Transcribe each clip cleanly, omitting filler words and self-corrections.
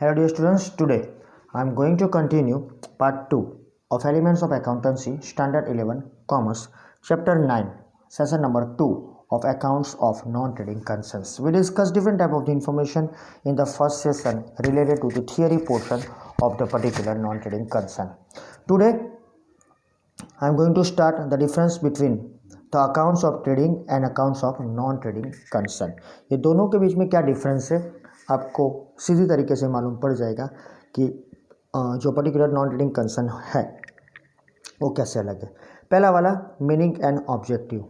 Hello dear students, today I am going to continue part 2 of Elements of Accountancy Standard 11 Commerce Chapter 9 Session number 2 of Accounts of Non-Trading Concerns. We discussed different type of the information in the first session related to the theory portion of the particular non-trading concern. Today I am going to start the difference between the accounts of trading and accounts of non-trading concern. ये दोनों के बीच में क्या difference है आपको सीधी तरीके से मालूम पड़ जाएगा कि जो पर्टिकुलर नॉन ट्रेडिंग कंसर्न है वो कैसे अलग है। पहला वाला meaning and objective.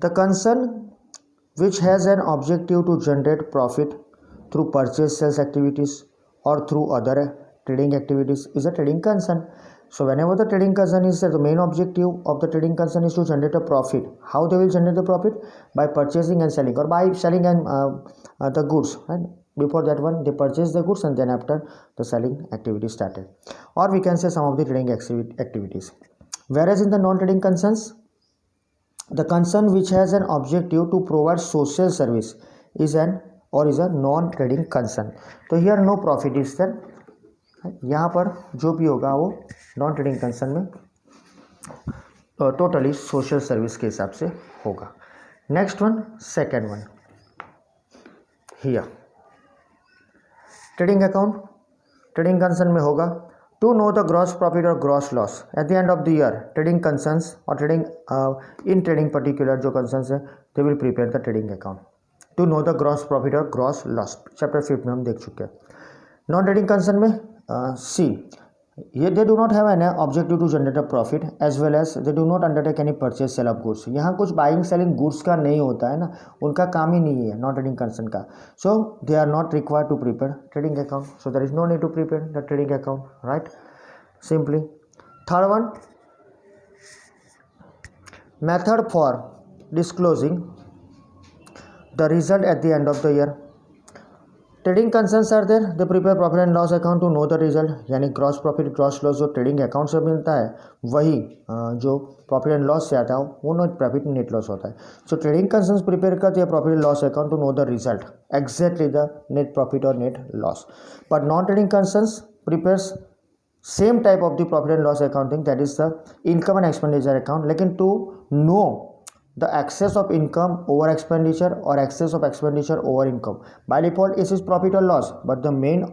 The concern which has an objective to generate profit through purchase sales activities और through other trading activities is a trading concern. So whenever the trading concern is there, the main objective of the trading concern is to generate a profit. How they will generate the profit? By purchasing and selling, or by selling and the goods. Right? Before that one, they purchase the goods and then after the selling activity started. Or we can say some of the trading activities. Whereas in the non-trading concerns, the concern which has an objective to provide social service is a non-trading concern. So here no profit is there. यहाँ पर जो भी होगा वो non trading concern में totally social service के हिसाब से होगा। Next one, second one here trading account trading concern में होगा to know the gross profit और gross loss at the end of the year. Trading concerns और ट्रेडिंग इन ट्रेडिंग पर्टिकुलर जो concerns है they will prepare the trading account to know the gross profit और gross loss. Chapter 5 में हम देख चुके हैं। नॉन ट्रेडिंग कंसर्न में सी ये they do not have an objective to generate a profit as well as they do not undertake any purchase sale of goods. यहाँ कुछ बाइंग सेलिंग गुड्स का नहीं होता है ना, उनका काम ही नहीं है नॉन ट्रेडिंग कंसर्न का। So they are not required to prepare trading account, so there is no need to prepare the trading account, right, simply. Third one, method for disclosing the result at the end of the year. Trading concerns are there, they prepare profit and loss account to know the result, यानी gross profit gross loss जो trading account से मिलता है वही जो profit and loss से आता है वो नेट प्रॉफिट नेट लॉस होता है। सो ट्रेडिंग कंसर्न्स प्रिपेयर करते हैं profit and loss account to know the result exactly the net profit और net loss. But non trading concerns prepares same type of the profit and loss accounting, that is the income and expenditure account, लेकिन to know the excess of income over expenditure or excess of expenditure over income. By default it is profit or loss, but the main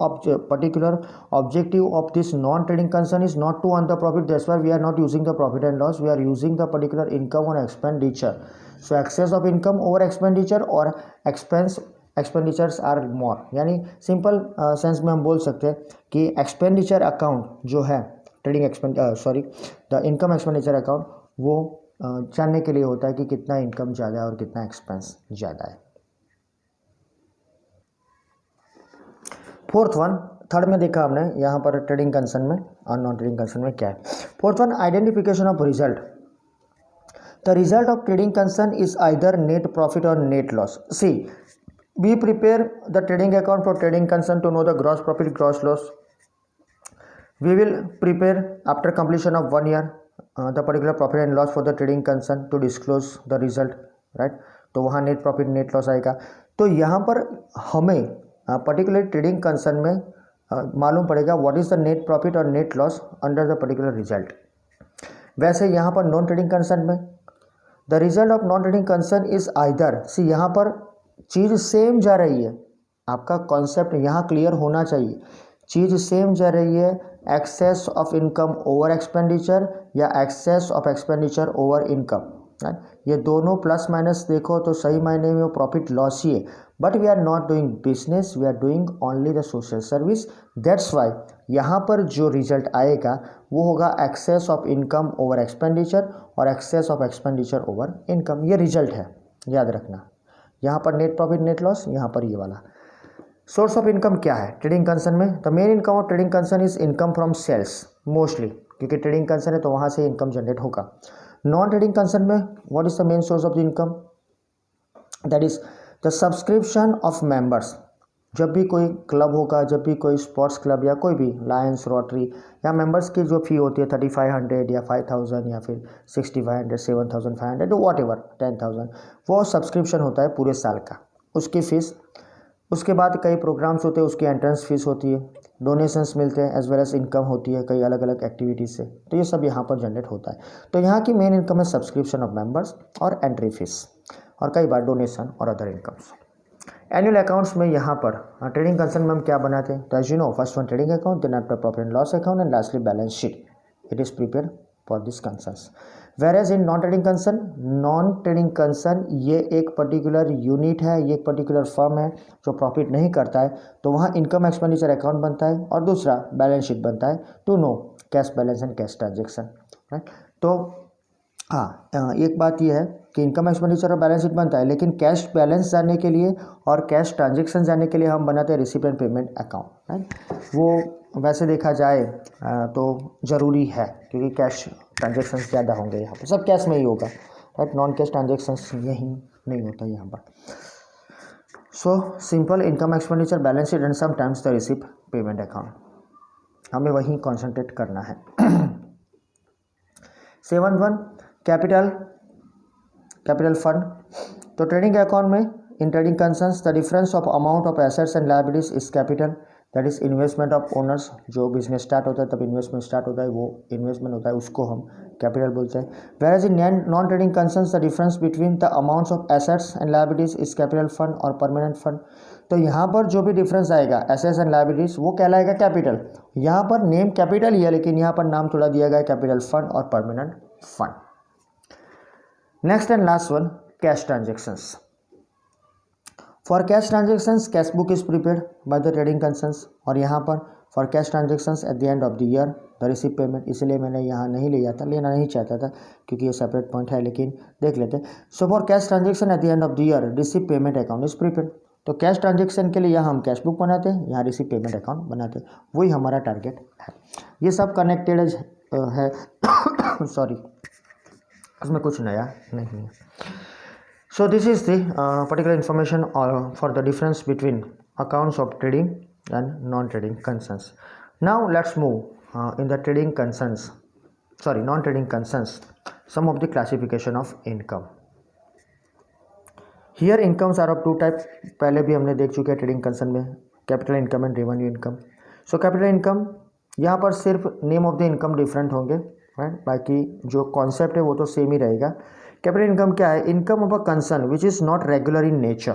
particular objective of this non-trading concern is not to earn the profit. That's why we are not using the profit and loss, we are using the particular income or expenditure. So excess of income over expenditure or expenditures are more, यानी simple sense में हम बोल सकते हैं कि expenditure account जो है trading the income expenditure account वो जानने के लिए होता है कि कितना इनकम ज़्यादा है और कितना एक्सपेंस ज़्यादा है। फोर्थ वन, थर्ड में देखा हमने यहाँ पर ट्रेडिंग कंसर्न में और नॉन ट्रेडिंग कंसर्न में क्या है। Fourth one, identification of result. The result of trading concern is either net profit और net loss. See we prepare the trading account for trading concern to know the gross profit gross loss. We will prepare after completion of 1 year the particular profit and loss for the trading concern to disclose the result, right? तो वहाँ net profit net loss आएगा। तो यहाँ पर हमें particular trading concern में मालूम पड़ेगा what is the net profit और net loss under the particular result. वैसे यहाँ पर नॉन ट्रेडिंग कंसर्न में the result of non trading concern is either, see यहाँ पर चीज़ सेम जा रही है, आपका कॉन्सेप्ट यहाँ क्लियर होना चाहिए, चीज़ सेम जा रही है, excess of income over expenditure या excess of expenditure over income, ये दोनों प्लस माइनस देखो तो सही मायने में वो प्रॉफिट लॉस ही है। But we are not doing business, we are doing only the social service, that's why यहाँ पर जो रिजल्ट आएगा वो होगा excess of income over expenditure और excess of expenditure over income. ये रिजल्ट है, याद रखना। यहाँ पर नेट प्रॉफिट नेट लॉस, यहाँ पर ये वाला। सोर्स ऑफ इनकम क्या है ट्रेडिंग कंसर्न में? The main income of trading concern is income from sales mostly, क्योंकि ट्रेडिंग कंसर्न है तो वहाँ से इनकम जनरेट होगा। नॉन ट्रेडिंग कंसर्न में what is the main source of the income? That is the subscription of members. जब भी कोई क्लब होगा, जब भी कोई स्पोर्ट्स क्लब या कोई भी लायंस रोटरी या मेंबर्स की जो फ़ी होती है 3500 या 5000 या फिर 6500 7500 वॉट एवर 10,000, वो सब्सक्रिप्शन होता है पूरे साल का, उसकी फ़ीस उसके बाद कई प्रोग्राम्स होते हैं, उसकी एंट्रेंस फीस होती है, डोनेशंस मिलते हैं, एज वेल एज इनकम होती है कई अलग अलग एक्टिविटीज़ से। तो ये सब यहाँ पर जनरेट होता है। तो यहाँ की मेन इनकम है सब्सक्रिप्शन ऑफ मेंबर्स और एंट्री फीस और कई बार डोनेशन और अदर इनकम्स। एनुअल अकाउंट्स में यहाँ पर ट्रेडिंग कंसर्न में हम क्या बनाते हैं, तो as you know first one trading account, then after profit and loss account and lastly balance sheet it is prepare for this concerns. Whereas in non trading concern ये एक पर्टिकुलर यूनिट है, ये एक पर्टिकुलर फर्म है जो profit नहीं करता है, तो वहाँ इनकम एक्सपेंडिचर अकाउंट बनता है और दूसरा बैलेंस शीट बनता है to know cash balance and cash transaction, right. तो हाँ, एक बात यह है कि इनकम एक्सपेंडिचर और बैलेंस शीट बनता है, लेकिन कैश बैलेंस जानने के लिए और कैश ट्रांजेक्शन जानने के लिए हम बनाते हैं रिसिपिएंट पेमेंट अकाउंट, राइट। वो वैसे देखा जाए तो ज़रूरी है क्योंकि कैश ट्रांजेक्शन ज़्यादा होंगे यहाँ पर, सब कैश में ही होगा, राइट। नॉन कैश ट्रांजेक्शन यही नहीं होता यहाँ पर। So simple income expenditure balance sheet and sometimes the receipt payment account, हमें वहीं कॉन्सेंट्रेट करना है। 7.1 कैपिटल फंड। तो ट्रेडिंग अकाउंट में in trading concerns the difference of amount of assets and liabilities is capital, that is investment of owners. जो business start होता है तब इन्वेस्टमेंट स्टार्ट होता है, वो इन्वेस्टमेंट होता है, उसको हम कैपिटल बोलते हैं। Where in non trading concerns the difference between the amounts of assets and liabilities is capital fund और परमानेंट फंड। तो यहाँ पर जो भी डिफरेंस आएगा एसेट्स एंड लायबिलिटीज वो कहलाएगा कैपिटल। यहाँ पर नेम कैपिटल ही है, लेकिन यहाँ पर नाम थोड़ा दिया गया है कैपिटल फंड और permanent fund. Next and last one, cash transactions. For cash transactions cash book is prepared by the trading concerns, और यहाँ पर for cash transactions eight the end of the year the receipt payment, इसलिए मैंने यहाँ नहीं लेना नहीं चाहता था क्योंकि ये सेपरेट पॉइंट है, लेकिन देख लेते हैं। So for cash transaction at the end of the year receipt payment account is prepared. तो कैश ट्रांजेक्शन के लिए यहाँ हम कैश बुक बनाते हैं, यहाँ रिसिप्ट पेमेंट अकाउंट बनाते हैं, वही हमारा टारगेट है। ये सब कनेक्टेड है सॉरी, इसमें कुछ नया नहीं है। So this is the particular information for the difference between accounts of trading and non trading concerns. Now let's move in the trading concerns, sorry non trading concerns, some of the classification of income. Here incomes are of two type, पहले भी हमने देख चुके हैं trading concern में, capital income and revenue income. So capital income, यहाँ पर सिर्फ name of the income different होंगे, राइट, बाकी जो कॉन्सेप्ट है वो तो सेम ही रहेगा। कैपिटल इनकम क्या है? Income of a concern which is not regular in nature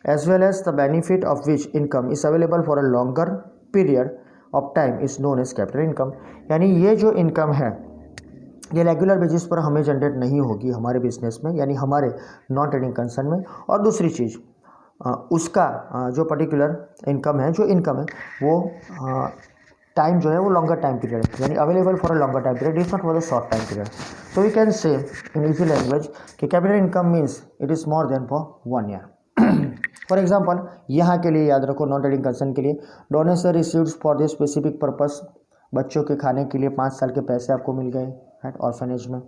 as well as the benefit of which income is available for a longer period of time is known as capital income. यानी ये जो income है ये regular basis पर हमें generate नहीं होगी हमारे बिजनेस में, यानी हमारे नॉन ट्रेडिंग कंसर्न में। और दूसरी चीज़ उसका जो पर्टिकुलर इनकम है वो टाइम जो है वो लॉन्गर टाइम पीरियड है, यानी available for a longer time period, is not for the short time period. So we can say in easy language कि capital income means it is more than for 1 year. For example यहाँ के लिए याद रखो, non trading concern के लिए donation received for this specific purpose, बच्चों के खाने के लिए 5 साल के पैसे आपको मिल गए, राइट, ऑर्फनेज में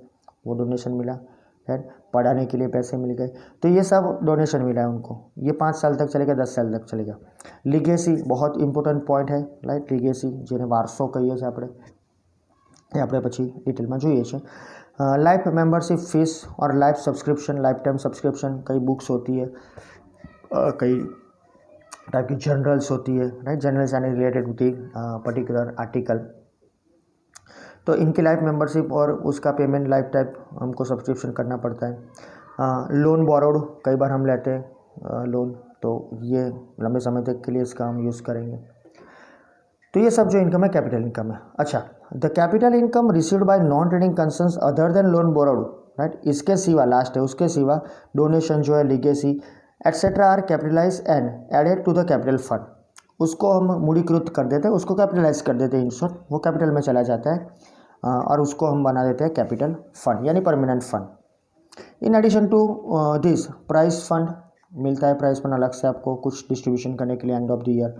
वो डोनेशन मिला, राइट, पढ़ाने के लिए पैसे मिल गए, तो ये सब डोनेशन मिला है उनको। ये 5 साल तक चलेगा, 10 साल तक चलेगा। लीगेसी बहुत इंपॉर्टेंट पॉइंट है, राइट, लीगेसी જેને વારસો કહીએ છીએ આપણે પછી ડિટેલમાં જોઈએ છે। लाइफ मेंबरशिप फीस और life subscription, life time subscription, कई बुक्स होती है, कई टाइप की जर्नल्स होती है, राइट, जर्नल्स यानी रिलेटेड विद पर्टिकुलर आर्टिकल, तो इनकी लाइफ मेंबरशिप और उसका पेमेंट लाइफ टाइप हमको सब्सक्रिप्शन करना पड़ता है। लोन बोरोड कई बार हम लेते हैं लोन, तो ये लंबे समय तक के लिए इसका हम यूज़ करेंगे। तो ये सब जो इनकम है कैपिटल इनकम है। अच्छा, the capital income received by non trading concerns other than loan borrowed, right, इसके सिवा लास्ट है, उसके सिवा डोनेशन जो है, legacy etcetera are capitalise and added to the capital fund, उसको हम मूढ़ीकृत कर देते हैं, उसको कैपिटलाइज कर देते हैं, इन शॉर्ट वो कैपिटल में चला जाता है और उसको हम बना देते हैं कैपिटल फंड यानी permanent fund. In addition to this prize fund मिलता है, प्राइस फंड अलग से आपको कुछ डिस्ट्रीब्यूशन करने के लिए and of the year.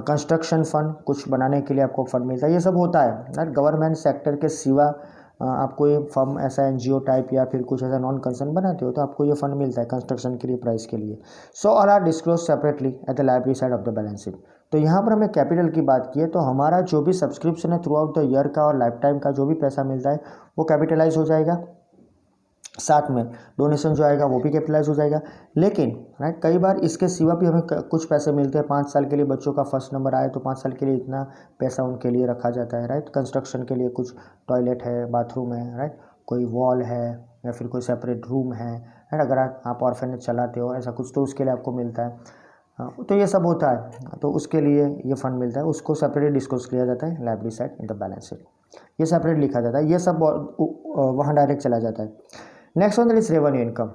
Construction fund कुछ बनाने के लिए आपको फंड मिलता है, ये सब होता है, राइट। गवर्नमेंट सेक्टर के सिवा आपको ये फर्म ऐसा एनजीओ टाइप या फिर कुछ ऐसा नॉन कंसर्न बनाते हो तो आपको ये फंड मिलता है कंस्ट्रक्शन के लिए, प्राइस के लिए। So all are disclose separately at the library side of the balance sheet. तो यहाँ पर हमें कैपिटल की बात की है, तो हमारा जो भी सब्सक्रिप्शन है थ्रू आउट द ईयर का और लाइफ टाइम का जो भी पैसा मिलता है वो कैपिटलाइज हो जाएगा, साथ में डोनेशन जो आएगा वो भी कैपिटलाइज हो जाएगा। लेकिन राइट कई बार इसके सिवा भी हमें कुछ पैसे मिलते हैं। 5 साल के लिए बच्चों का फर्स्ट नंबर आए तो 5 साल के लिए इतना पैसा उनके लिए रखा जाता है। राइट कंस्ट्रक्शन के लिए कुछ टॉयलेट है, बाथरूम है, राइट कोई वॉल है या फिर कोई सेपरेट रूम है, राइट अगर आप ऑर्फेनेज चलाते हो ऐसा कुछ तो उसके लिए आपको मिलता है। तो ये सब होता है तो उसके लिए ये फंड मिलता है, उसको सेपरेट डिस्कस किया जाता है liability side in the balance sheet, ये सेपरेट लिखा जाता है। ये सब वहाँ डायरेक्ट चला जाता है। Next one that is revenue income,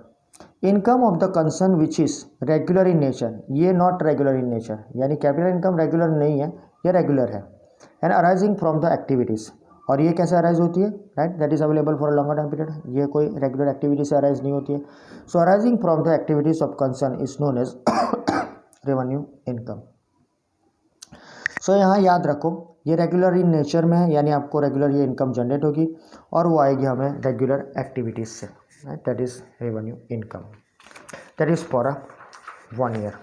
income of the concern which is regular in nature, ये नॉट रेगुलर इन नेचर, यानी कैपिटल इनकम रेगुलर नहीं है, ये रेगुलर है। And arising from the activities, और ये कैसे अराइज होती है, right that is available for a longer time period, ये कोई रेगुलर एक्टिविटी से अराइज नहीं होती है। So arising from the activities of concern is known as revenue income. So यहाँ याद रखो ये रेगुलर इन नेचर में है, यानी आपको रेगुलर ये इनकम जनरेट होगी और वो आएगी हमें रेगुलर एक्टिविटीज से, right that is revenue income, that is for 1 year।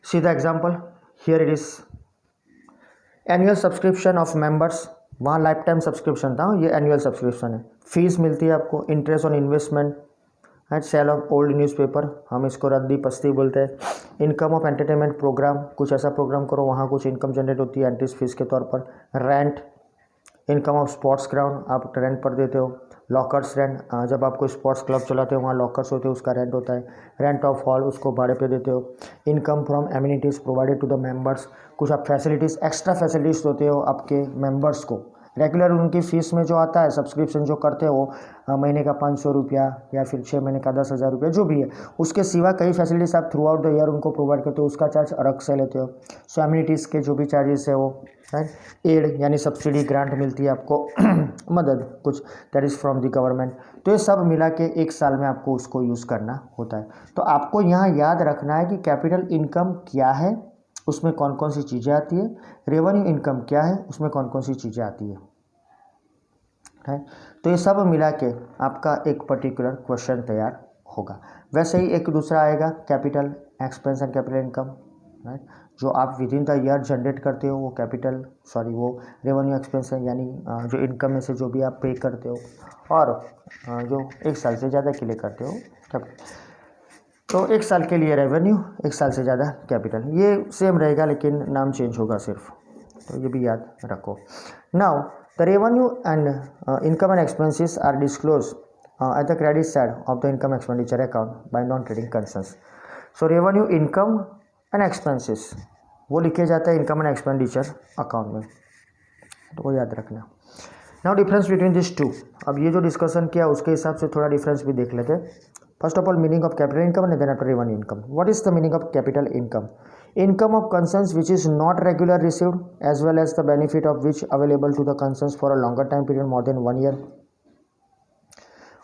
See the example here it is annual subscription of members, वहाँ लाइफ टाइम सब्सक्रिप्शन था, ये एनुअल सब्सक्रिप्शन है। फीस मिलती है आपको, interest on investment, and sale of old newspaper, हम इसको रद्दी पस्ती बोलते हैं। इनकम ऑफ एंटरटेनमेंट प्रोग्राम, कुछ ऐसा प्रोग्राम करो वहाँ कुछ इनकम जनरेट होती है एंट्रीज फीस के तौर पर। Rent, income of sports ground, आप रेंट पर देते हो। लॉकर्स रेंट, जब आप कोई स्पोर्ट्स क्लब चलाते हो वहाँ लॉकर्स होते हैं, उसका रेंट होता है। रेंट ऑफ हॉल, उसको भाड़े पे देते हो। Income from amenities provided to the members, कुछ आप फैसिलिटीज़ एक्स्ट्रा फैसिलिटीज़ देते हो आपके मेंबर्स को। रेगुलर उनकी फ़ीस में जो आता है सब्सक्रिप्शन जो करते हो वो महीने का 500 रुपया या फिर 6 महीने का 10,000 रुपया जो भी है, उसके सिवा कई फैसिलिटीज़ आप थ्रू आउट द ईयर उनको प्रोवाइड करते हो, उसका चार्ज अलग से लेते हो। सो एमिनिटीज़ के जो भी चार्जेस है वो, राइट एड यानी सब्सिडी ग्रांट मिलती है आपको मदद कुछ, that is from the government. तो ये सब मिला के 1 साल में आपको उसको यूज़ करना होता है। तो आपको यहाँ याद रखना है कि कैपिटल इनकम क्या है, उसमें कौन कौन सी चीज़ें आती है, रेवेन्यू इनकम क्या है, उसमें कौन कौन सी चीज़ें आती है। तो ये सब मिला के आपका एक पर्टिकुलर क्वेश्चन तैयार होगा। वैसे ही एक दूसरा आएगा capital expense and capital income, right जो आप with in the year generate करते हो वो कैपिटल वो रेवेन्यू एक्सपेंस है, यानी जो इनकम में से जो भी आप पे करते हो, और जो 1 साल से ज़्यादा के लिए करते हो कैपिटल। तो 1 साल के लिए रेवेन्यू, 1 साल से ज़्यादा कैपिटल, ये सेम रहेगा लेकिन नाम चेंज होगा सिर्फ, तो ये भी याद रखो। Now the revenue and income and expenses are disclosed at the credit side of the income expenditure account by non-trading concerns. So revenue, income and expenses वो लिखे जाता है इनकम एंड एक्सपेंडिचर अकाउंट में, तो वो याद रखना। Now difference between this two, अब ये जो डिस्कशन किया उसके हिसाब से थोड़ा डिफरेंस भी देख लेते हैं। First of all meaning of capital income and then after revenue income. What is the meaning of capital income? Income of concerns which is not regular received as well as the benefit of which available to the concerns for a longer time period more than 1 year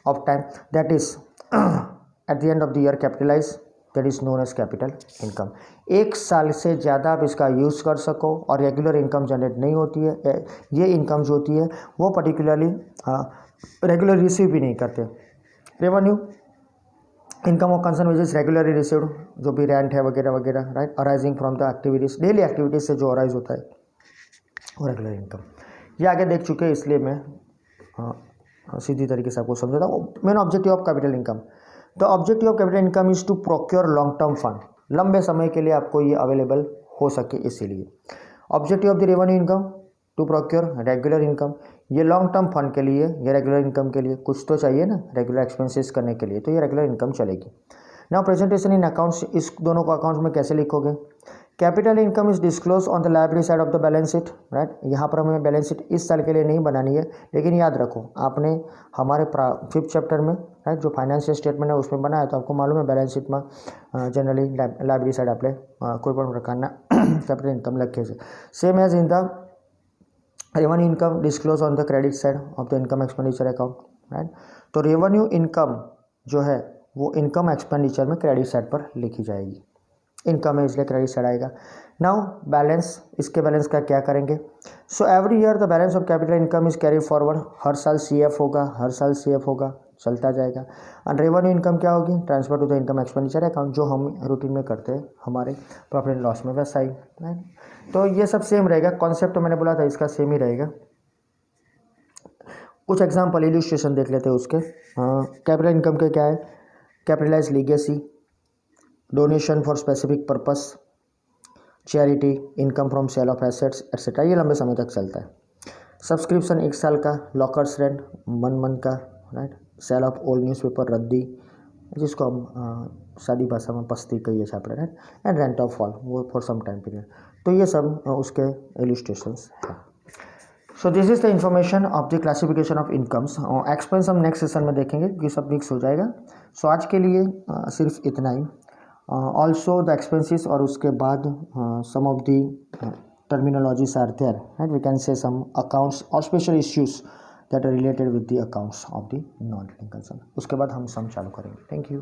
of time, that is at the end of the year capitalized, that is known as capital income। 1 साल से ज़्यादा आप इसका use कर सको और regular income generate नहीं होती है, ये इनकम जो होती है वो पर्टिकुलरली रेगुलर रिसीव भी नहीं करते। Revenue income of concern which is regularly received, जो भी रेंट है वगैरह वगैरह, right arising from the activities, daily activities से जो अराइज होता है वो रेगुलर इनकम। ये आगे देख चुके हैं इसलिए मैं सीधी तरीके से आपको समझाता हूँ। Main objective of capital income, the objective of capital income is to procure long term fund, लंबे समय के लिए आपको ये अवेलेबल हो सके इसीलिए। Objective of the revenue income to procure regular income, ये लॉन्ग टर्म फंड के लिए, ये रेगुलर इनकम के लिए कुछ तो चाहिए ना रेगुलर एक्सपेंसेस करने के लिए, तो ये रेगुलर इनकम चलेगी। नाउ प्रेजेंटेशन इन अकाउंट्स, इस दोनों को अकाउंट्स में कैसे लिखोगे? Capital income is disclose on the liability side of the balance sheet, right यहाँ पर हमें बैलेंस शीट इस साल के लिए नहीं बनानी है, लेकिन याद रखो आपने हमारे 5th चैप्टर में, राइट जो फाइनेंशियल स्टेटमेंट है उसमें बनाया, तो आपको मालूम है बैलेंस शीट में जनरली लायबिलिटी साइड आपने कोई पण प्रकारना कैपिटल इनकम लखीए छे। Same as in the revenue income disclose on the credit side of the income expenditure account, right तो रेवेन्यू इनकम जो है वो इनकम एक्सपेंडिचर में क्रेडिट साइड पर लिखी जाएगी, इनकम है इसलिए क्रेडिट साइड आएगा। नाउ बैलेंस, इसके बैलेंस का क्या करेंगे? So every year the balance of capital income is carry forward, हर साल CF होगा, हर साल CF होगा, चलता जाएगा। एंड रेवेन्यू इनकम क्या होगी? Transfer to the income expenditure account, जो हम रूटीन में करते हैं हमारे प्रॉफिट एंड लॉस में, वैसा ही, राइट तो ये सब सेम रहेगा, कॉन्सेप्ट तो मैंने बोला था इसका सेम ही रहेगा। कुछ एग्जाम्पल इल्यूस्ट्रेशन देख लेते हैं उसके। कैपिटल इनकम के क्या है, capitalise legacy, donation for specific purpose, charity, income from sale of assets etcetera, ये लंबे समय तक चलता है। सब्सक्रिप्शन 1 साल का, लॉकर्स रेंट 1 मंथ का, right. Sale of old newspaper, रद्दी, जिसको हम सादी भाषा में पस्ती कहिए छापड़े, right. And rent of hall, वो फॉर सम टाइम पीरियड। तो ये सब उसके इल्यूस्ट्रेशंस हैं। So this is the information of the classification of incomes. Expense हम नेक्स्ट सेशन में देखेंगे क्योंकि सब मिक्स हो जाएगा। सो आज के लिए सिर्फ इतना ही। ऑल्सो द एक्सपेंसेस, और उसके बाद some of the terminologies are there, right? We can say some accounts or special issues that are related with the accounts of the non-trading concern. उसके बाद हम सम चालू करेंगे। Thank you.